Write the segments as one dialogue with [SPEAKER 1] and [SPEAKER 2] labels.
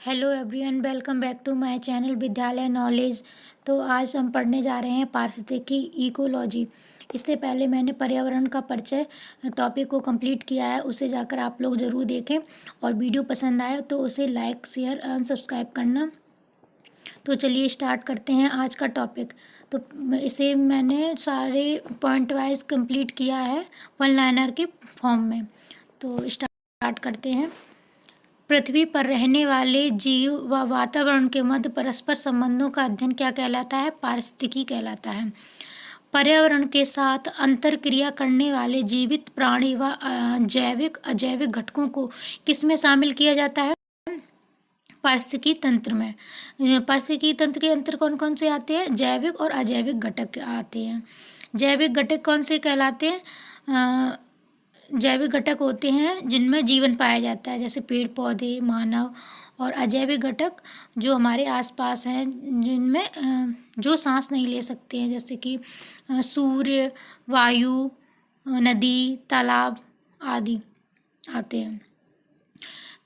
[SPEAKER 1] Hello everyone, welcome back to my channel Vidyalaya knowledge. तो आज हम पढ़ने जा रहे हैं पारिस्थितिकी इकोलॉजी। इससे पहले मैंने पर्यावरण का परिचय टॉपिक को कंप्लीट किया है, उसे जाकर आप लोग ज़रूर देखें और वीडियो पसंद आए तो उसे लाइक शेयर एंड सब्सक्राइब करना। तो चलिए स्टार्ट करते हैं आज का टॉपिक। तो इसे मैंने सारे पॉइंट वाइज कंप्लीट किया है वन लाइनर के फॉर्म में। तो स्टार्ट करते हैं। पृथ्वी पर रहने वाले जीव व वातावरण के मध्य परस्पर संबंधों का अध्ययन क्या कहलाता है? पारिस्थितिकी कहलाता है। पर्यावरण के साथ अंतरक्रिया करने वाले जीवित प्राणी व जैविक अजैविक घटकों को किसमें शामिल किया जाता है? पारिस्थितिकी तंत्र में। पारिस्थितिकी तंत्र के अंतर कौन कौन से आते हैं? जैविक और अजैविक घटक आते हैं। जैविक घटक कौन से कहलाते हैं? जैविक घटक होते हैं जिनमें जीवन पाया जाता है, जैसे पेड़ पौधे, मानव। और अजैविक घटक जो हमारे आसपास हैं, जिनमें जो सांस नहीं ले सकते हैं, जैसे कि सूर्य, वायु, नदी, तालाब आदि आते हैं।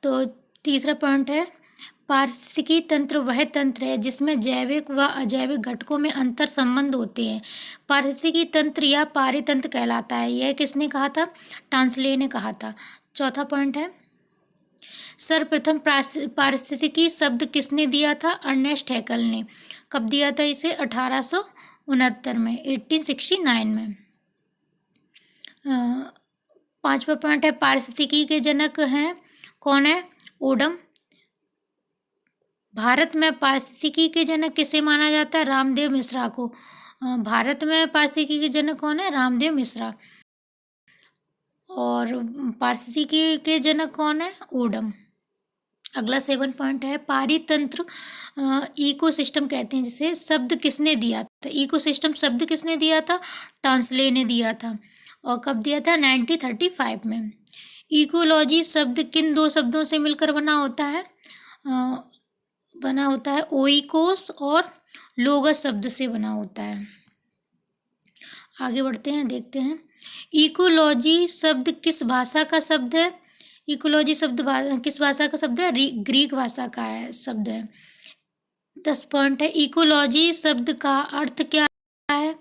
[SPEAKER 1] तो तीसरा पॉइंट है, पारिस्थितिकी तंत्र वह तंत्र है जिसमें जैविक व अजैविक घटकों में अंतर संबंध होते हैं। पारिस्थितिकी तंत्र या पारितंत्र कहलाता है। यह किसने कहा था? टांसले ने कहा था। चौथा पॉइंट है, सर्वप्रथम पारिस्थितिकी शब्द किसने दिया था? अर्नेस्ट हैकल ने। कब दिया था इसे? 1869 में, 1869 में। पांचवा पॉइंट है, पारिस्थितिकी के जनक हैं कौन है? ओडम। भारत में पारिस्थितिकी के जनक किसे माना जाता है? रामदेव मिश्रा को। भारत में पारिस्थितिकी के जनक कौन है? रामदेव मिश्रा। और पारिस्थितिकी के जनक कौन है? ओडम। अगला 7 पॉइंट है, पारितंत्र इकोसिस्टम कहते हैं जिसे। शब्द किसने दिया था? इकोसिस्टम शब्द किसने दिया था? टांसले ने दिया था। और कब दिया था? 1935 में। इकोलॉजी शब्द किन दो शब्दों से मिलकर बना होता है? ओइकोस और लोगस शब्द से बना होता है। आगे बढ़ते हैं, देखते हैं। इकोलॉजी शब्द किस भाषा का शब्द है? इकोलॉजी शब्द किस भाषा का शब्द है? ग्रीक भाषा का है शब्द है। 10 पॉइंट है, इकोलॉजी शब्द का अर्थ क्या है?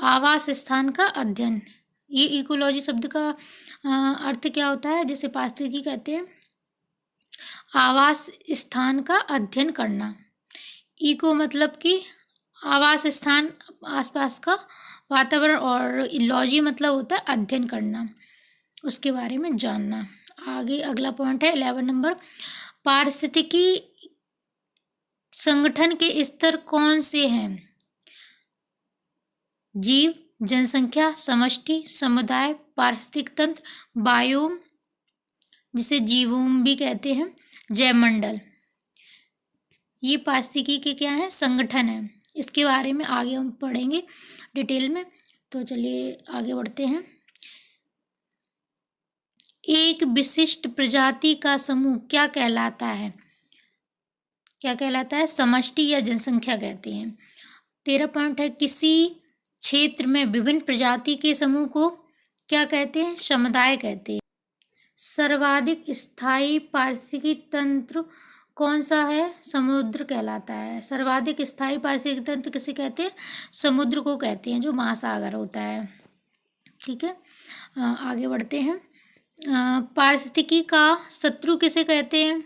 [SPEAKER 1] आवास स्थान का अध्ययन। ये इकोलॉजी शब्द का अर्थ क्या होता है? जैसे पारिस्थितिकी कहते हैं आवास स्थान का अध्ययन करना। इको मतलब कि आवास स्थान, आसपास का वातावरण, और लॉजी मतलब होता है अध्ययन करना, उसके बारे में जानना। आगे अगला पॉइंट है 11 नंबर, पारिस्थितिकी संगठन के स्तर कौन से हैं? जीव, जनसंख्या, समष्टि, समुदाय, पारिस्थितिक तंत्र, बायोम जिसे जीवोम भी कहते हैं, जैवमंडल। ये पारिस्थितिकी के क्या है? संगठन है। इसके बारे में आगे हम पढ़ेंगे डिटेल में। तो चलिए आगे बढ़ते हैं। एक विशिष्ट प्रजाति का समूह क्या कहलाता है? क्या कहलाता है? समष्टि या जनसंख्या कहते हैं। 13 पॉइंट है, किसी क्षेत्र में विभिन्न प्रजाति के समूह को क्या कहते हैं? समुदाय कहते हैं। सर्वाधिक स्थायी पारिस्थितिकी तंत्र कौन सा है? समुद्र कहलाता है। सर्वाधिक स्थायी पारिस्थितिकी तंत्र किसे कहते हैं? समुद्र को कहते हैं, जो महासागर होता है। ठीक है, आगे बढ़ते हैं। पारिस्थितिकी का शत्रु किसे कहते हैं?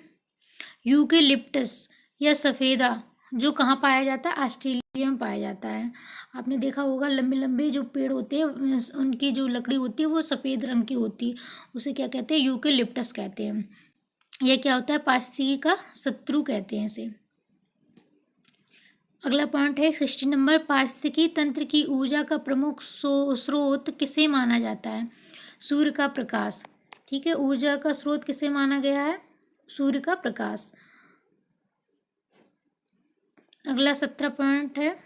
[SPEAKER 1] यूकेलिप्टस या सफेदा, जो कहाँ पाया जाता है? ऑस्ट्रेलिया में पाया जाता है। आपने देखा होगा लंबे लंबे जो पेड़ होते हैं, उनकी जो लकड़ी होती है वो सफ़ेद रंग की होती है, उसे क्या कहते हैं? यूकेलिप्टस कहते हैं। यह क्या होता है? पारिस्थितिकी का शत्रु कहते हैं इसे। अगला पॉइंट है 16 नंबर, पारिस्थितिकी तंत्र की ऊर्जा का प्रमुख स्रोत किसे माना जाता है? सूर्य का प्रकाश। ठीक है, ऊर्जा का स्रोत किसे माना गया है? सूर्य का प्रकाश। अगला 17 पॉइंट है,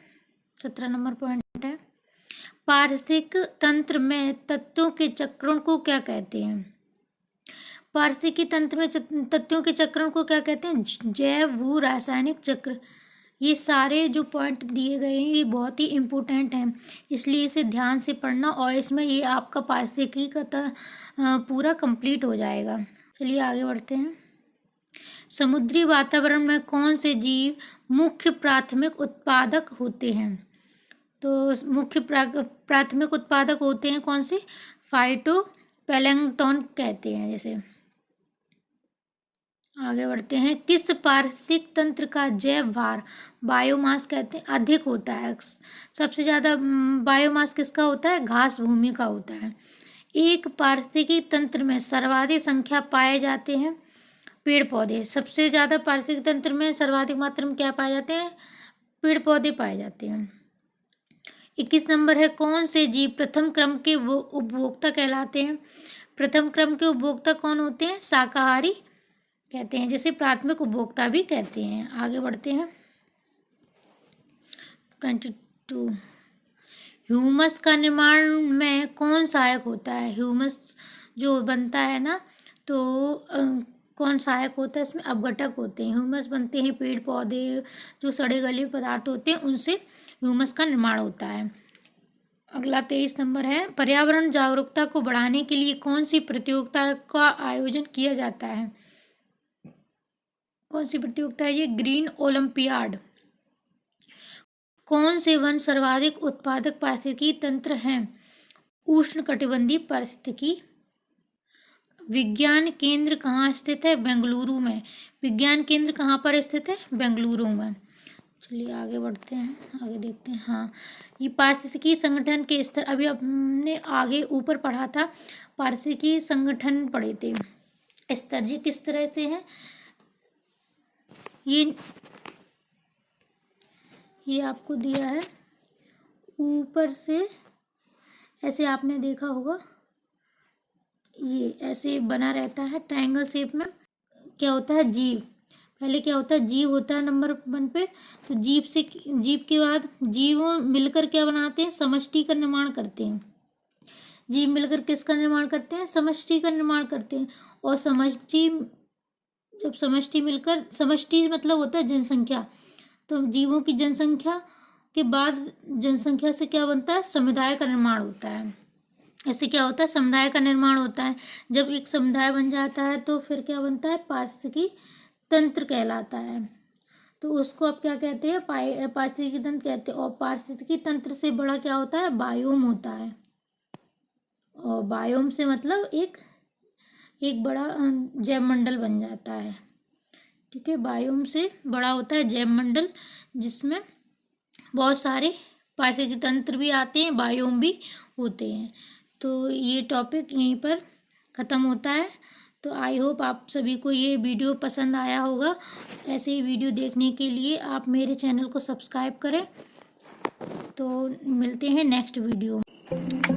[SPEAKER 1] 17 नंबर पॉइंट है, पारिस्थितिक तंत्र में तत्वों के चक्रण को क्या कहते हैं? पारिस्थितिकी तंत्र में तत्वों के चक्रण को क्या कहते हैं? जैव भू रासायनिक चक्र। ये सारे जो पॉइंट दिए गए हैं ये बहुत ही इम्पोर्टेंट हैं, इसलिए इसे ध्यान से पढ़ना, और इसमें ये आपका पारिस्थितिकी का पूरा कंप्लीट हो जाएगा। चलिए आगे बढ़ते हैं। समुद्री वातावरण में कौन से जीव मुख्य प्राथमिक उत्पादक होते हैं? तो मुख्य प्राथमिक उत्पादक होते हैं कौन से? फाइटोप्लैंक्टन कहते हैं। जैसे आगे बढ़ते हैं, किस पारिस्थितिक तंत्र का जैव भार, बायोमास कहते हैं, अधिक होता है? सबसे ज़्यादा बायोमास किसका होता है? घास भूमि का होता है। एक पारिस्थितिकी तंत्र में सर्वाधिक संख्या पाए जाते हैं पेड़ पौधे। सबसे ज़्यादा पारिस्थितिक तंत्र में सर्वाधिक मात्रा में क्या पाए जाते हैं? पेड़ पौधे पाए जाते हैं। 21 नंबर है, कौन से जीव प्रथम क्रम के उपभोक्ता कहलाते हैं? प्रथम क्रम के उपभोक्ता कौन होते हैं? शाकाहारी कहते हैं, जिसे प्राथमिक उपभोक्ता भी कहते हैं। आगे बढ़ते हैं, 22, ह्यूमस का निर्माण में कौन सहायक होता है? ह्यूमस जो बनता है ना, तो कौन सहायक होता है इसमें? अपघटक होते हैं। ह्यूमस बनते हैं पेड़ पौधे, जो सड़े गले पदार्थ होते हैं उनसे ह्यूमस का निर्माण होता है। अगला 23 नंबर है, पर्यावरण जागरूकता को बढ़ाने के लिए कौन सी प्रतियोगिता का आयोजन किया जाता है? कौन सी प्रतियोगिता है ये? Green olympiad. कौन से वन सर्वाधिक उत्पादक पारिस्थितिकी तंत्र हैं? उष्णकटिबंधीय पारिस्थितिकी विज्ञान केंद्र कहाँ स्थित है? बेंगलुरु में। विज्ञान केंद्र कहाँ पर स्थित है? बेंगलुरु में। चलिए आगे बढ़ते हैं, आगे देखते हैं। हाँ, ये पारिस्थितिकी संगठन के स्तर, अभी हमने आगे ऊपर पढ़ा था, पारिस्थितिकी संगठन पढ़े थे। स्तर जी किस तरह से है? ये आपको दिया है ऊपर से, ऐसे आपने देखा होगा, ये ऐसे बना रहता है ट्रायंगल शेप में। क्या होता है? जीव। पहले क्या होता है? जीव होता है नंबर 1 पे। तो जीव के बाद जीवों मिलकर क्या बनाते हैं? समष्टि का निर्माण करते हैं। जीव मिलकर किसका निर्माण करते हैं? समष्टि का निर्माण करते हैं। और जब समष्टि मिलकर, समष्टि मतलब होता है जनसंख्या, तो जीवों की जनसंख्या के बाद जनसंख्या से क्या बनता है? समुदाय का निर्माण होता है। ऐसे क्या होता है? समुदाय का निर्माण होता है। जब एक समुदाय बन जाता है तो फिर क्या बनता है? पारिस्थितिकी तंत्र कहलाता है। तो उसको आप क्या कहते हैं? पारिस्थितिकी तंत्र कहते हैं। और पारिस्थितिकी तंत्र से बड़ा क्या होता है? बायोम होता है। और बायोम से मतलब एक बड़ा जैव मंडल बन जाता है। ठीक है, बायोम से बड़ा होता है जैव मंडल, जिसमें बहुत सारे पारिस्थितिकी तंत्र भी आते हैं, बायोम भी होते हैं। तो ये टॉपिक यहीं पर ख़त्म होता है। तो आई होप आप सभी को ये वीडियो पसंद आया होगा। ऐसे ही वीडियो देखने के लिए आप मेरे चैनल को सब्सक्राइब करें। तो मिलते हैं नेक्स्ट वीडियो में।